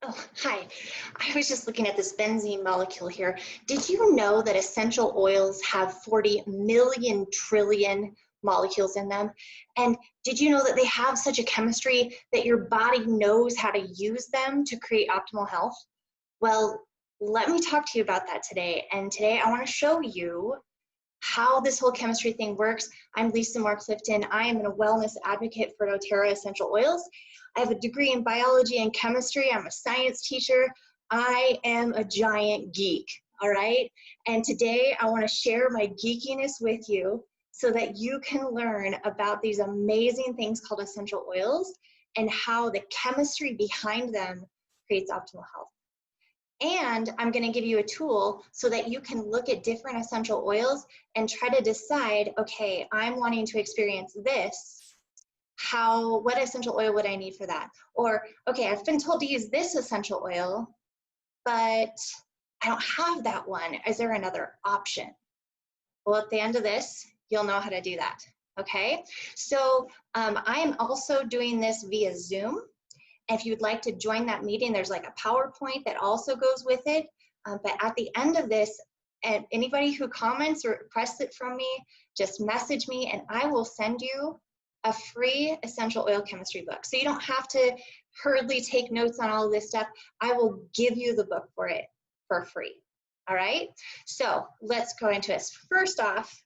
Oh, hi. I was just looking at this benzene molecule here. Did you know that essential oils have 40 million trillion molecules in them? And did you know that they have such a chemistry that your body knows how to use them to create optimal health? Well, let me talk to you about that today. And today I want to show you how this whole chemistry thing works. I'm Lisa Moore Clifton. I am a wellness advocate for doTERRA essential oils. I have a degree in biology and chemistry. I'm a science teacher. I am a giant geek, all right? And today I want to share my geekiness with you so that you can learn about these amazing things called essential oils and how the chemistry behind them creates optimal health. And I'm going to give you a tool so that you can look at different essential oils and try to decide, okay, I'm wanting to experience this. What essential oil would I need for that? Or, okay, I've been told to use this essential oil, but I don't have that one. Is there another option? Well, at the end of this, you'll know how to do that. Okay, so I am also doing this via Zoom. If you'd like to join that meeting, there's like a PowerPoint that also goes with it. But at the end of this, and anybody who comments or requests it from me, just message me and I will send you a free essential oil chemistry book. So you don't have to hurriedly take notes on all of this stuff. I will give you the book for it for free. All right, so let's go into this. First off,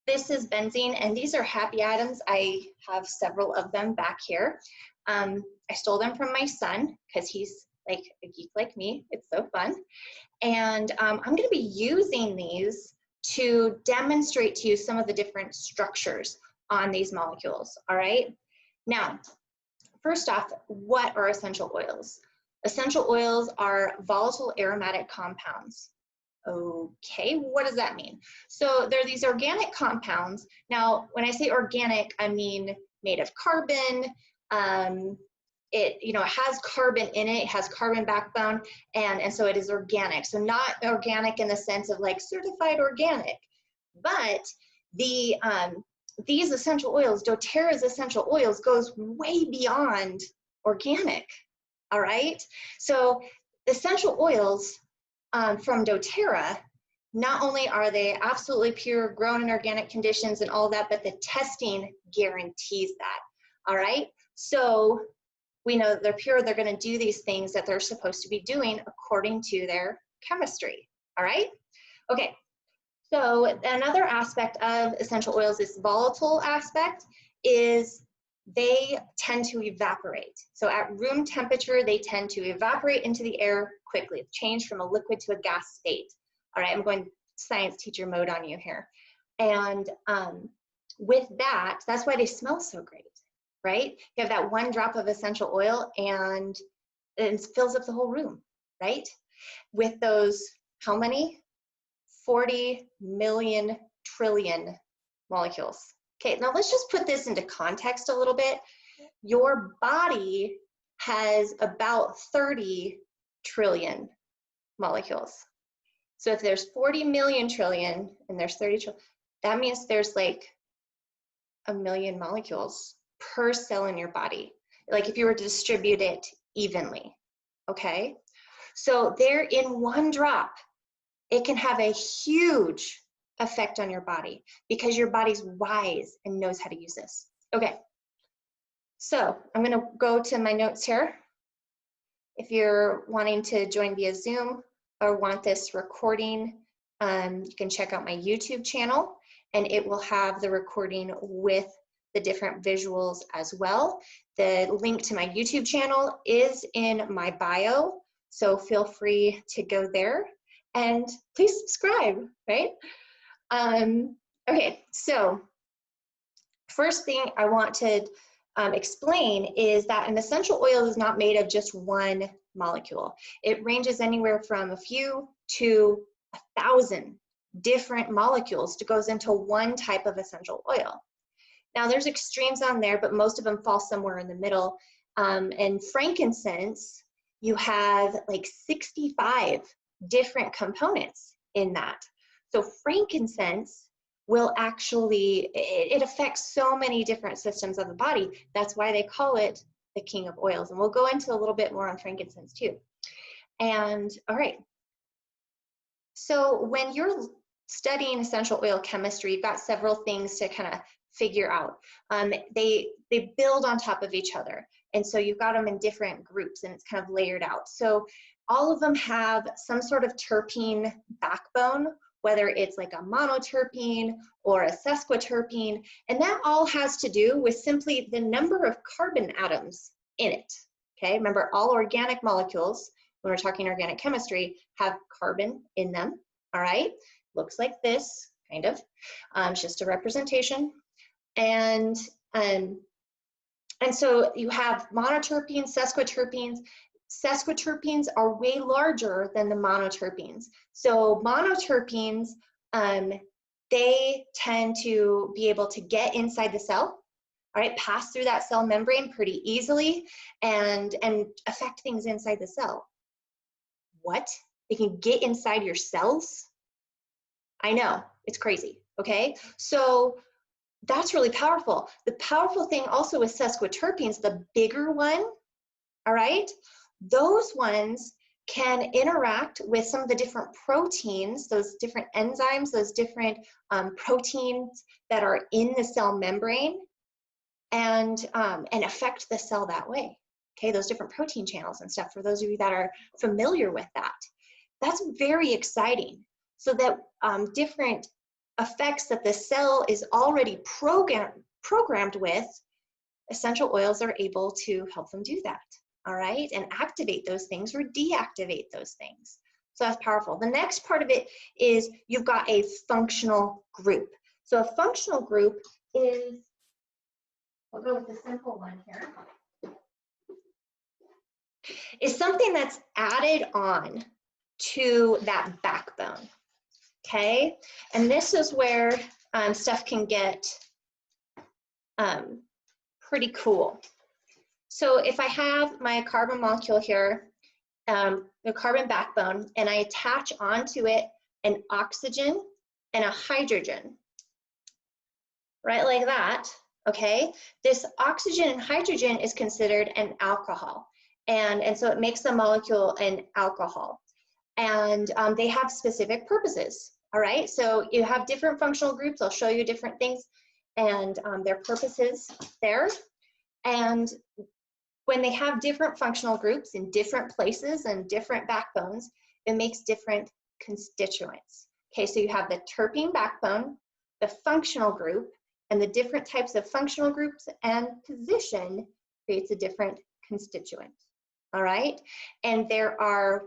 this is benzene, and these are happy items. I have several of them back here. I stole them from my son because he's like a geek like me. It's so fun. And I'm going to be using these to demonstrate to you some of the different structures on these molecules. All right. Now, first off, what are essential oils? Essential oils are volatile aromatic compounds. Okay, what does that mean? So they're these organic compounds. Now, when I say organic, I mean made of carbon. It has carbon in it, it has carbon backbone, and so it is organic. So not organic in the sense of like certified organic, but these essential oils, doTERRA's essential oils, goes way beyond organic. All right, so essential oils from doTERRA, not only are they absolutely pure, grown in organic conditions and all that, but the testing guarantees that. All right, so we know that they're pure, they're going to do these things that they're supposed to be doing according to their chemistry. All right, okay. So another aspect of essential oils, this volatile aspect, is they tend to evaporate. So at room temperature, they tend to evaporate into the air quickly, change from a liquid to a gas state. All right, I'm going science teacher mode on you here. And with that, that's why they smell so great, right? You have that one drop of essential oil and it fills up the whole room, right? With those, how many? 40 million trillion molecules. Okay, now let's just put this into context a little bit. Your body has about 30 trillion molecules. So if there's 40 million trillion and there's 30 trillion, that means there's like a million molecules per cell in your body. Like if you were to distribute it evenly, okay? So they're in one drop. It can have a huge effect on your body because your body's wise and knows how to use this. Okay, so I'm gonna go to my notes here. If you're wanting to join via Zoom or want this recording, you can check out my YouTube channel and it will have the recording with the different visuals as well. The link to my YouTube channel is in my bio, so feel free to go there and please subscribe, right? Okay, so first thing I want to explain is that an essential oil is not made of just one molecule. It ranges anywhere from a few to 1,000 different molecules that goes into one type of essential oil. Now there's extremes on there, but most of them fall somewhere in the middle. And frankincense, you have like 65 different components in that. So frankincense will actually, it affects so many different systems of the body. That's why they call it the king of oils. And we'll go into a little bit more on frankincense too. And all right, so when you're studying essential oil chemistry, you've got several things to kind of figure out. They build on top of each other. And so you've got them in different groups and it's kind of layered out. So all of them have some sort of terpene backbone, whether it's like a monoterpene or a sesquiterpene, and that all has to do with simply the number of carbon atoms in it. Okay, remember all organic molecules, when we're talking organic chemistry, have carbon in them. All right, looks like this, kind of. It's just a representation. And so you have monoterpenes, sesquiterpenes. Sesquiterpenes are way larger than the monoterpenes. So monoterpenes, they tend to be able to get inside the cell, all right, pass through that cell membrane pretty easily and affect things inside the cell. What? They can get inside your cells? I know, it's crazy, okay? So that's really powerful. The powerful thing also with sesquiterpenes, the bigger one, all right, those ones can interact with some of the different proteins, those different enzymes, those different proteins that are in the cell membrane and affect the cell that way. Okay, those different protein channels and stuff, for those of you that are familiar with that. That's very exciting. So that different effects that the cell is already programmed with, essential oils are able to help them do that, all right? And activate those things or deactivate those things. So that's powerful. The next part of it is you've got a functional group. So a functional group is, I'll go with the simple one here, is something that's added on to that backbone, okay? And this is where stuff can get pretty cool. So if I have my carbon molecule here, the carbon backbone, and I attach onto it an oxygen and a hydrogen, right, like that, okay? This oxygen and hydrogen is considered an alcohol, and so it makes the molecule an alcohol. And they have specific purposes, all right? So you have different functional groups. I'll show you different things and their purposes there. And when they have different functional groups in different places and different backbones, it makes different constituents. Okay, so you have the terpene backbone, the functional group, and the different types of functional groups and position creates a different constituent, all right? And there are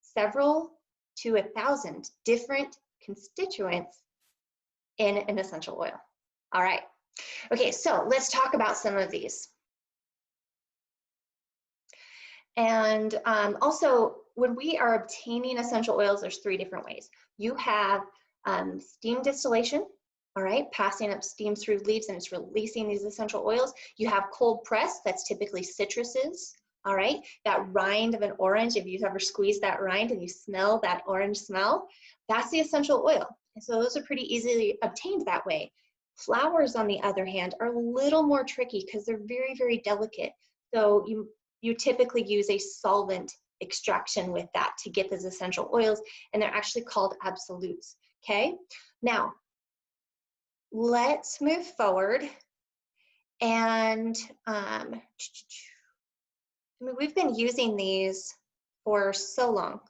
several to 1,000 different constituents in an essential oil. All right, okay, so let's talk about some of these. And also, when we are obtaining essential oils, there's 3 different ways. You have steam distillation, all right, passing up steam through leaves and it's releasing these essential oils. You have cold press, that's typically citruses, all right, that rind of an orange, if you've ever squeezed that rind and you smell that orange smell, that's the essential oil. And so those are pretty easily obtained that way. Flowers, on the other hand, are a little more tricky because they're very, very delicate. So you typically use a solvent extraction with that to get those essential oils, and they're actually called absolutes, okay? Now, let's move forward and I mean, we've been using these for so long.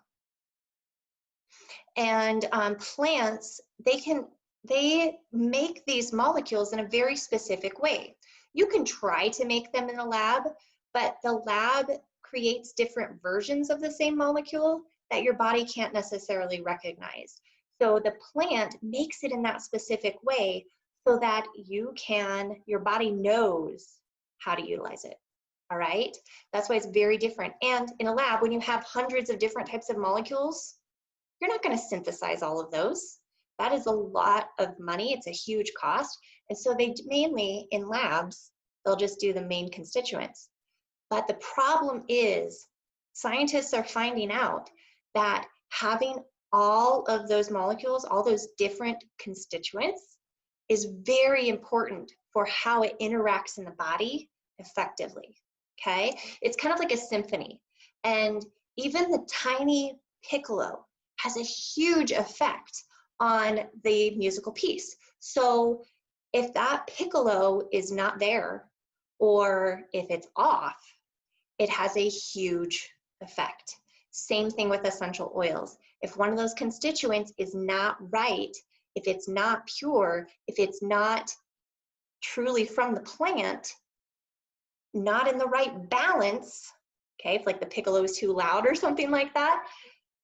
And plants, they make these molecules in a very specific way. You can try to make them in a lab, but the lab creates different versions of the same molecule that your body can't necessarily recognize. So the plant makes it in that specific way so that your body knows how to utilize it. All right, that's why it's very different. And in a lab, when you have hundreds of different types of molecules, you're not going to synthesize all of those. That is a lot of money. It's a huge cost. And so they mainly, in labs, they'll just do the main constituents. But the problem is, scientists are finding out that having all of those molecules, all those different constituents, is very important for how it interacts in the body effectively. Okay, it's kind of like a symphony, and even the tiny piccolo has a huge effect on the musical piece. So if that piccolo is not there, or if it's off, it has a huge effect. Same thing with essential oils. If one of those constituents is not right, if it's not pure, if it's not truly from the plant, not in the right balance, okay, if like the piccolo is too loud or something like that,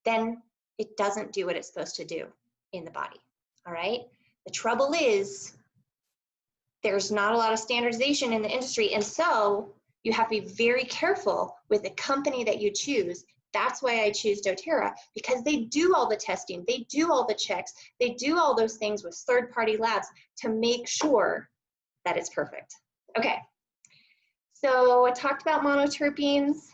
then it doesn't do what it's supposed to do in the body, all right? The trouble is there's not a lot of standardization in the industry, and so you have to be very careful with the company that you choose. That's why I choose doTERRA, because they do all the testing, they do all the checks, they do all those things with third-party labs to make sure that it's perfect. Okay, so I talked about monoterpenes.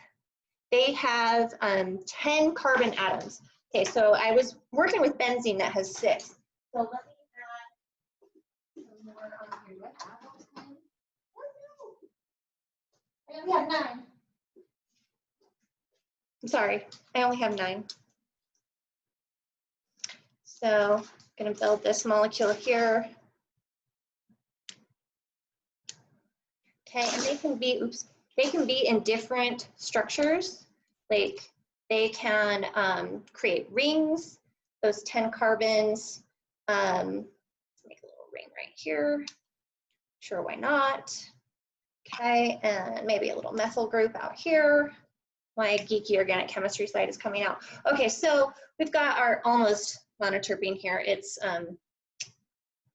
They have 10 carbon atoms. Okay, so I was working with benzene that has 6. So let me add some more on here. Do I have all 10? Oh, no. I only have 9. I'm sorry, I only have 9. So I'm going to build this molecule here. Okay, and they can be, they can be in different structures. Like they can create rings, those 10 carbons. Let's make a little ring right here. Sure, why not? Okay, and maybe a little methyl group out here. My geeky organic chemistry slide is coming out. Okay, so we've got our almost monoterpene here. It's it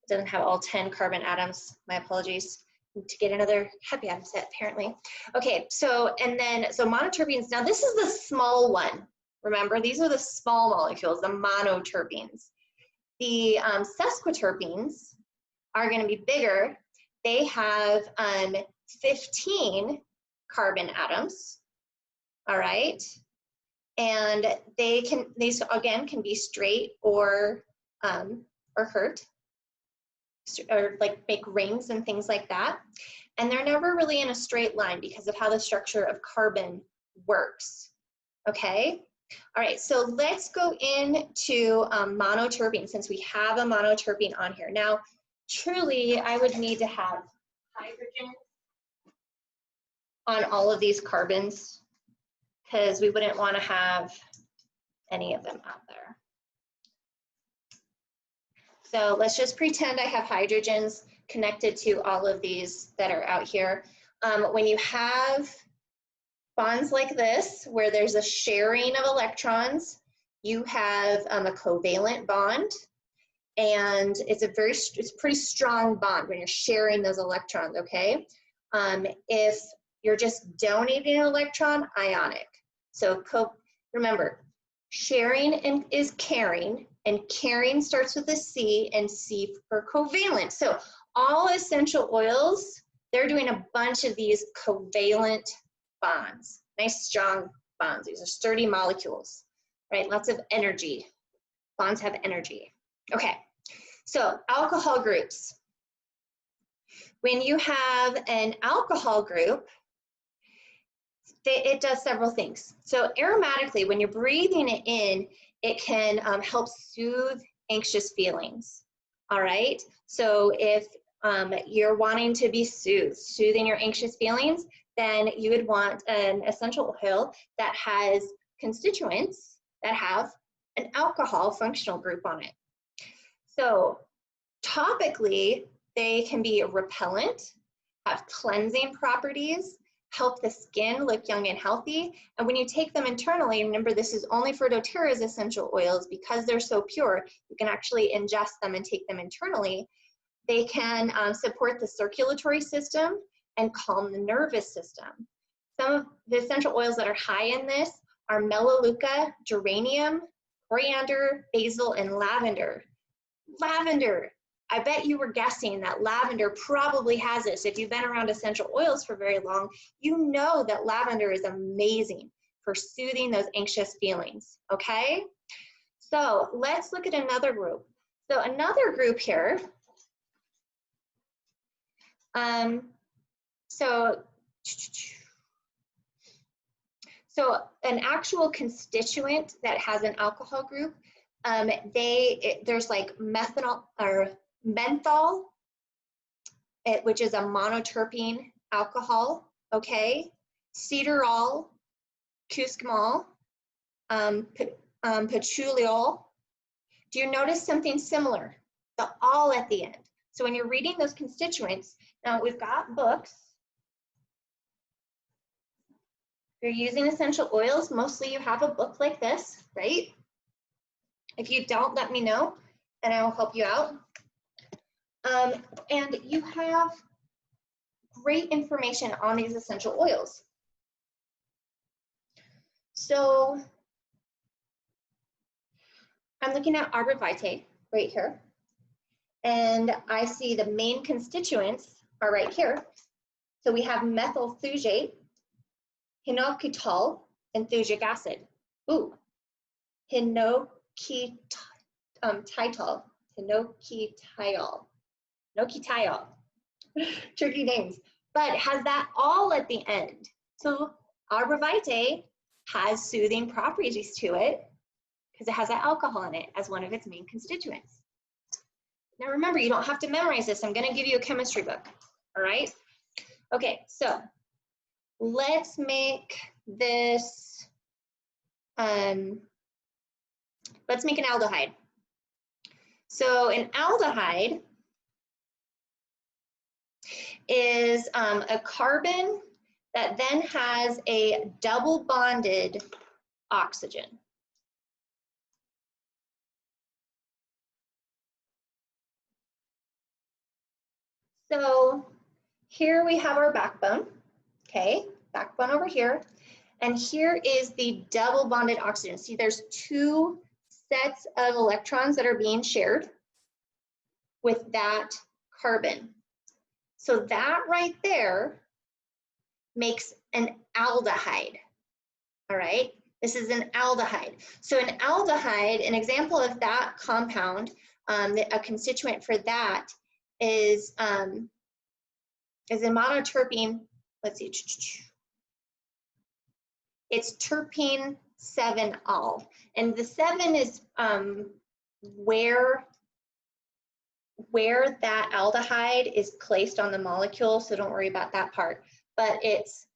doesn't have all 10 carbon atoms. My apologies. To get another happy atom set apparently. Okay, so and then so monoterpenes. Now this is the small one. Remember, these are the small molecules, the monoterpenes. The sesquiterpenes are going to be bigger. They have 15 carbon atoms. All right, and these again can be straight or hurt, or like make rings and things like that. And they're never really in a straight line because of how the structure of carbon works. Okay, all right, so let's go into monoterpene, since we have a monoterpene on here. Now, truly, I would need to have hydrogen on all of these carbons, because we wouldn't want to have any of them out there. So let's just pretend I have hydrogens connected to all of these that are out here. When you have bonds like this, where there's a sharing of electrons, you have a covalent bond, and it's a pretty strong bond when you're sharing those electrons, okay? If you're just donating an electron, ionic. So remember, sharing is caring, and caring starts with a C, and C for covalent. So all essential oils, they're doing a bunch of these covalent bonds, nice strong bonds. These are sturdy molecules, right? Lots of energy. Bonds have energy. Okay, so alcohol groups. When you have an alcohol group, it does several things. So aromatically, when you're breathing it in, it can help soothe anxious feelings, all right? So if you're wanting to be soothing your anxious feelings, then you would want an essential oil that has constituents that have an alcohol functional group on it. So topically, they can be repellent, have cleansing properties, help the skin look young and healthy. And when you take them internally, remember this is only for doTERRA's essential oils, because they're so pure, you can actually ingest them and take them internally. They can support the circulatory system and calm the nervous system. Some of the essential oils that are high in this are melaleuca, geranium, coriander, basil, and lavender. Lavender. I bet you were guessing that lavender probably has this. If you've been around essential oils for very long, you know that lavender is amazing for soothing those anxious feelings, okay? So let's look at another group. So another group here, so So an actual constituent that has an alcohol group, there's like methanol or menthol, which is a monoterpene alcohol, okay? Cedarol, cuscamol, patchoulol. Do you notice something similar? The all at the end. So when you're reading those constituents, now we've got books. If you're using essential oils, mostly you have a book like this, right? If you don't, let me know and I will help you out. And you have great information on these essential oils. So I'm looking at arbor vitae right here, and I see the main constituents are right here. So we have methyl thujate, hinokitol, and thujic acid. Ooh, hinokitol, tricky names, but has that all at the end. So arbor vitae has soothing properties to it because it has that alcohol in it as one of its main constituents. Now remember, you don't have to memorize this. I'm going to give you a chemistry book, all right? Okay, so let's make this, let's make an aldehyde. So an aldehyde is a carbon that then has a double bonded oxygen. So here we have our backbone, okay, backbone over here. And here is the double bonded oxygen. See, there's two sets of electrons that are being shared with that carbon. So that right there makes an aldehyde, all right? This is an aldehyde. So an aldehyde, an example of that compound, a constituent for that is a monoterpene, let's see, it's terpene 7-ol. And the 7 is where that aldehyde is placed on the molecule, so don't worry about that part. But it's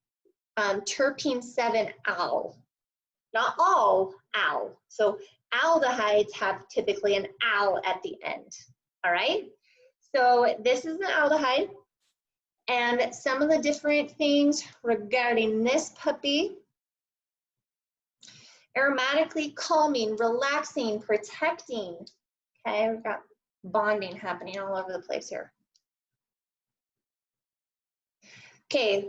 terpene 7-ol, not all, al. So aldehydes have typically an al at the end, all right? So this is an aldehyde, and some of the different things regarding this puppy: aromatically calming, relaxing, protecting. Okay, we've got bonding happening all over the place here. Okay,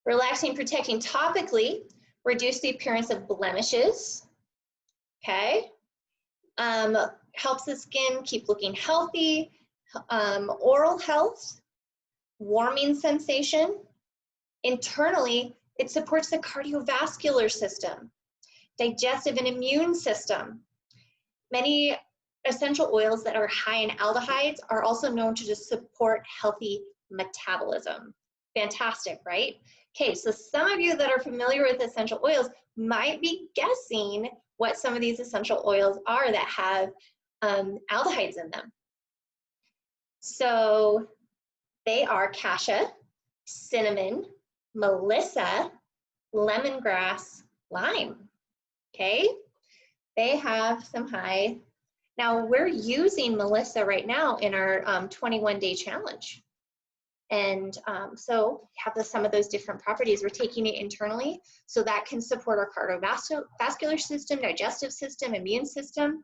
relaxing, protecting, topically, reduce the appearance of blemishes. Okay, helps the skin keep looking healthy, oral health, warming sensation. Internally, it supports the cardiovascular system, digestive and immune system. Many essential oils that are high in aldehydes are also known to just support healthy metabolism. Fantastic, right? Okay, so some of you that are familiar with essential oils might be guessing what some of these essential oils are that have aldehydes in them. So they are cassia, cinnamon, melissa, lemongrass, lime. Okay, they have some high. Now we're using melissa right now in our 21-day challenge. And so have some of those different properties. We're taking it internally so that can support our cardiovascular system, digestive system, immune system,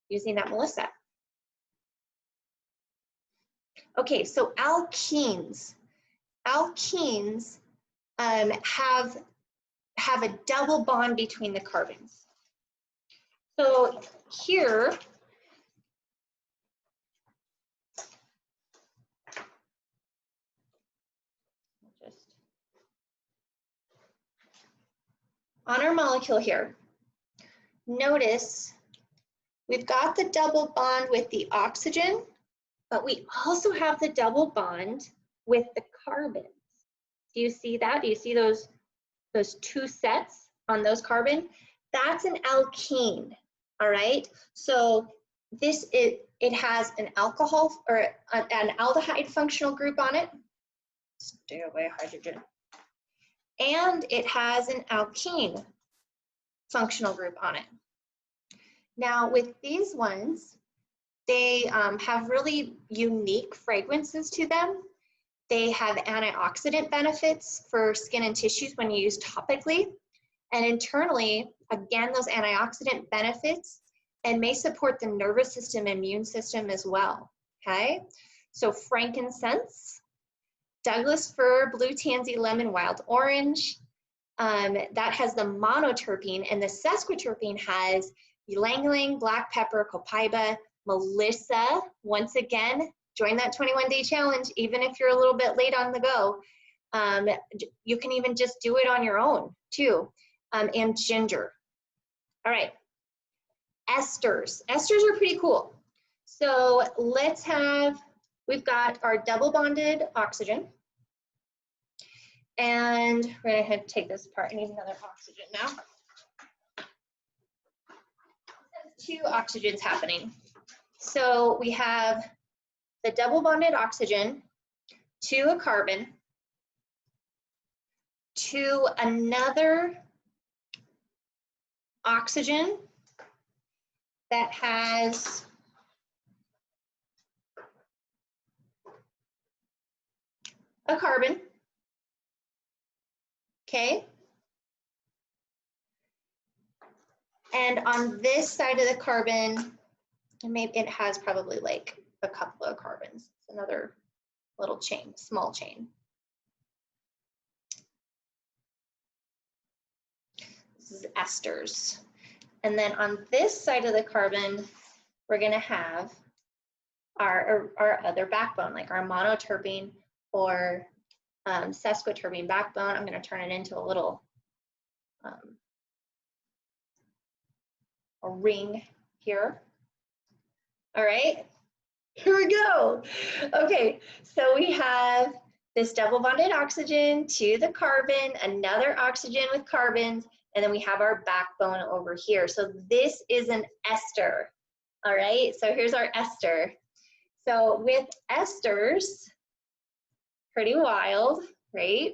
using that melissa. Okay, so alkenes. Alkenes have a double bond between the carbons. So here, on our molecule here, notice we've got the double bond with the oxygen, but we also have the double bond with the carbons. Do you see that? Do you see those those two sets on those carbon, that's an alkene, all right? So this, it has an alcohol or an aldehyde functional group on it. Stay away, hydrogen. And it has an alkene functional group on it. Now with these ones, they have really unique fragrances to them. They have antioxidant benefits for skin and tissues when you use topically. And internally, again, those antioxidant benefits and may support the nervous system, immune system as well, okay? So frankincense, Douglas fir, blue tansy, lemon, wild orange, that has the monoterpene, and the sesquiterpene has ylang-ylang, black pepper, copaiba, melissa. Once again, join that 21-day challenge, even if you're a little bit late on the go. You can even just do it on your own too, and ginger. All right, esters. Esters are pretty cool. So let's have, we've got our double bonded oxygen. And we're gonna have to take this apart. I need another oxygen now. Two oxygens happening. So we have the double bonded oxygen to a carbon to another oxygen that has a carbon, okay? And on this side of the carbon, maybe it has probably like a couple of carbons. It's another little chain, small chain. This is esters. And then on this side of the carbon, we're gonna have our other backbone, like our monoterpene or sesquiterpene backbone. I'm gonna turn it into a little a ring here. All right, here we go. Okay, so we have this double bonded oxygen to the carbon, another oxygen with carbons, and then we have our backbone over here. So this is an ester. All right, so here's our ester. So with esters, pretty wild, right?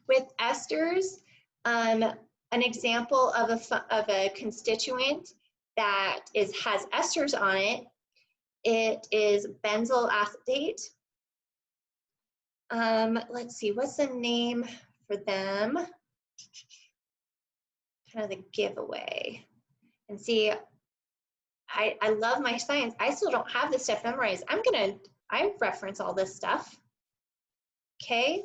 With esters, an example of a constituent that has esters on it, it is benzyl acetate. Let's see, what's the name for them? Kind of the giveaway. And see, I love my science. I still don't have this stuff memorized. I reference all this stuff. Okay.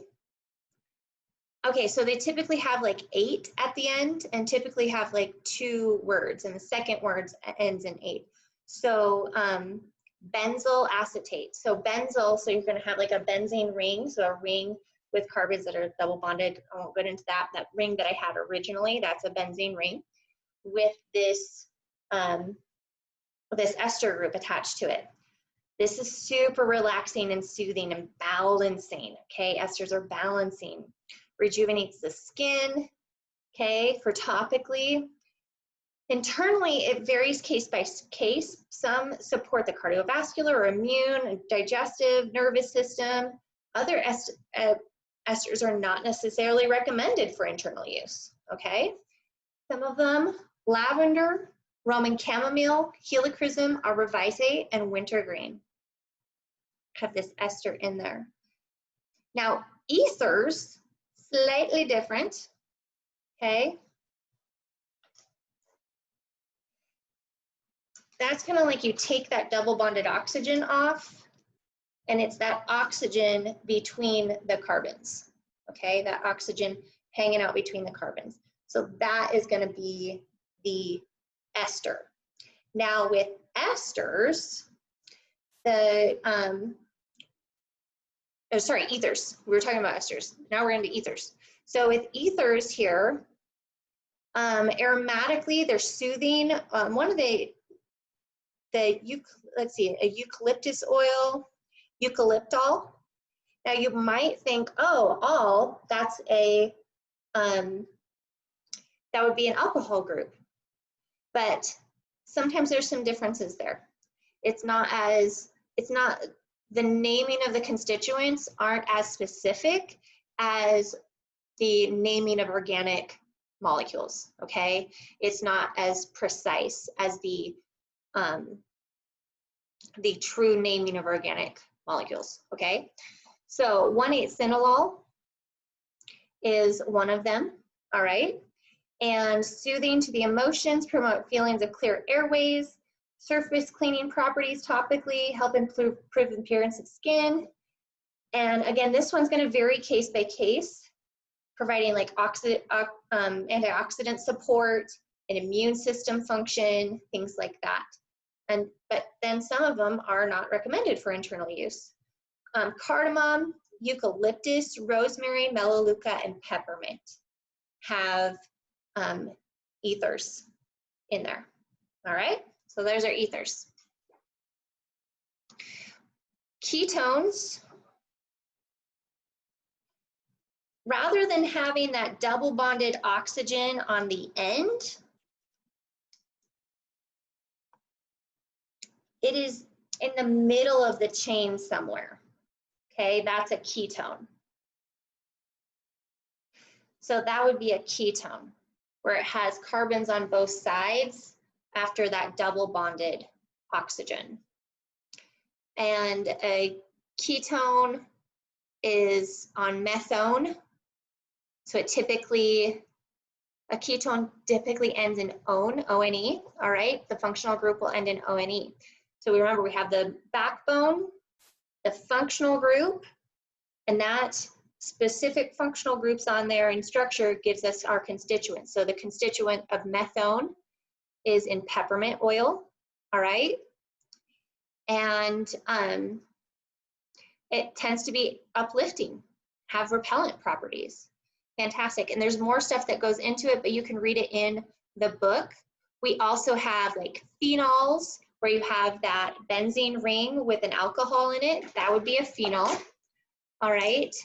Okay, so they typically have like 8 at the end and typically have like 2 words, and the second word ends in 8. So benzyl acetate. So benzyl, so you're going to have like a benzene ring, so a ring with carbons that are double bonded. I won't go into that. That ring that I had originally, that's a benzene ring with this, this ester group attached to it. This is super relaxing and soothing and balancing, okay? Esters are balancing. Rejuvenates the skin, okay, for topically. Internally, it varies case by case. Some support the cardiovascular or immune, digestive, nervous system. Other esters are not necessarily recommended for internal use, okay? Some of them, lavender, Roman chamomile, helichrysum, arborvitae, and wintergreen have this ester in there. Now, ethers, slightly different, okay? That's gonna like you take that double bonded oxygen off, and it's that oxygen between the carbons, okay? That oxygen hanging out between the carbons. So that is gonna be the ester. Now with esters, the, oh, sorry, ethers. We were talking about esters. Now we're into ethers. So with ethers here, aromatically, they're soothing. One of let's see, a eucalyptus oil, eucalyptol, Now you might think, oh, all, that's a, that would be an alcohol group. But sometimes there's some differences there. It's not, the naming of the constituents aren't as specific as the naming of organic molecules, okay? It's not as precise as the true naming of organic molecules, okay? So 1,8-cinolol is one of them, all right? And soothing to the emotions, promote feelings of clear airways, surface cleaning properties topically, help improve appearance of skin. And again, this one's gonna vary case by case, providing like antioxidant support and immune system function, things like that. But then some of them are not recommended for internal use. Cardamom, eucalyptus, rosemary, melaleuca, and peppermint have ethers in there. All right, so there's our ethers. Ketones, rather than having that double bonded oxygen on the end, it is in the middle of the chain somewhere. Okay, that's a ketone. So that would be a ketone, where it has carbons on both sides after that double bonded oxygen. And a ketone is on methone. So a ketone typically ends in one, O-N-E, all right? The functional group will end in O-N-E. So we remember we have the backbone, the functional group, and that specific functional groups on there in structure gives us our constituents. So the constituent of methone is in peppermint oil, all right? And it tends to be uplifting, have repellent properties. Fantastic. And there's more stuff that goes into it, but you can read it in the book. We also have like phenols, where you have that benzene ring with an alcohol in it. That would be a phenol, all right?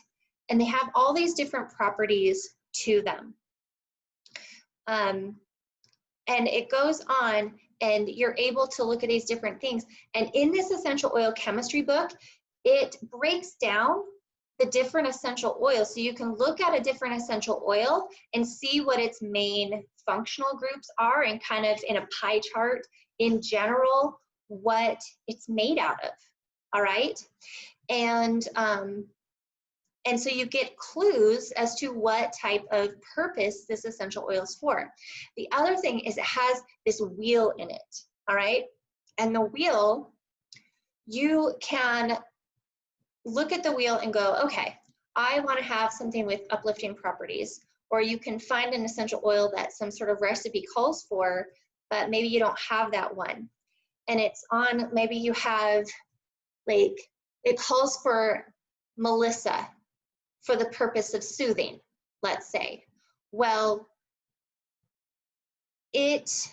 And they have all these different properties to them. And it goes on, and you're able to look at these different things. And in this essential oil chemistry book, it breaks down the different essential oils. So you can look at a different essential oil and see what its main functional groups are, and kind of in a pie chart in general what it's made out of, all right? And so you get clues as to what type of purpose this essential oil is for. The other thing is it has this wheel in it, all right? And the wheel, you can look at the wheel and go, okay, I want to have something with uplifting properties. Or you can find an essential oil that some sort of recipe calls for, but maybe you don't have that one. And it's on, maybe you have, like, it calls for Melissa for the purpose of soothing, let's say. Well, its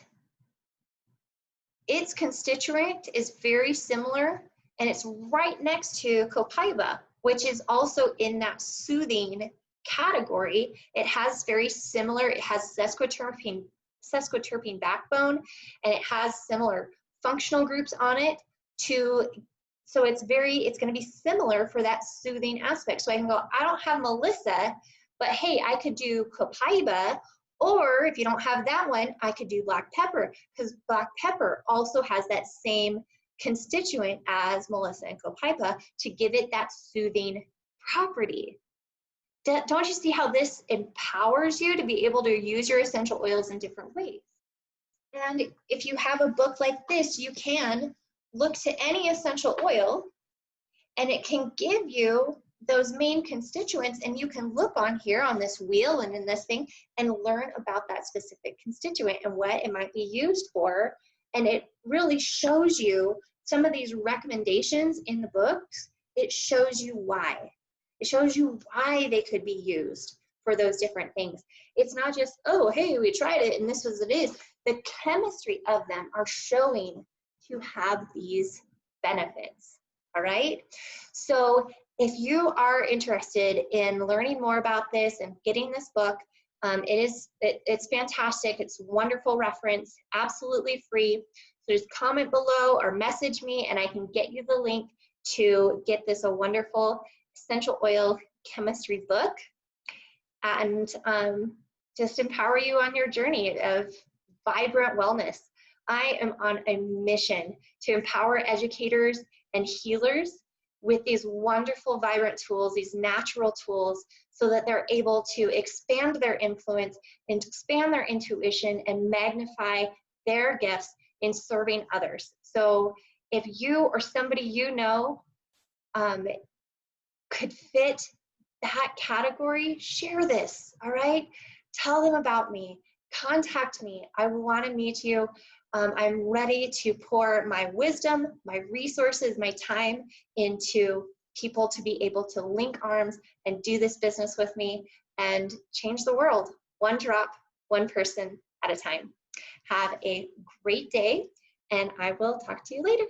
constituent is very similar, and it's right next to copaiba, which is also in that soothing category. It has very similar, it has sesquiterpene backbone, and it has similar functional groups on it so it's going to be similar for that soothing aspect. So I can go, I don't have Melissa, but hey, I could do copaiba, or if you don't have that one, I could do black pepper, because black pepper also has that same constituent as Melissa and copaiba to give it that soothing property. Don't you see how this empowers you to be able to use your essential oils in different ways? And if you have a book like this, you can look to any essential oil, and it can give you those main constituents, and you can look on here on this wheel and in this thing and learn about that specific constituent and what it might be used for. And it really shows you some of these recommendations in the books. It shows you why. It shows you why they could be used for those different things. It's not just, oh, hey, we tried it and this was it is. The chemistry of them are showing to have these benefits, all right? So if you are interested in learning more about this and getting this book, it's fantastic. It's wonderful reference, absolutely free. So just comment below or message me and I can get you the link to get this a wonderful essential oil chemistry book and just empower you on your journey of vibrant wellness. I am on a mission to empower educators and healers with these wonderful, vibrant tools, these natural tools, so that they're able to expand their influence and expand their intuition and magnify their gifts in serving others. So if you or somebody you know could fit that category, share this, all right? Tell them about me, contact me. I want to meet you. I'm ready to pour my wisdom, my resources, my time into people to be able to link arms and do this business with me and change the world, one drop, one person at a time. Have a great day, and I will talk to you later.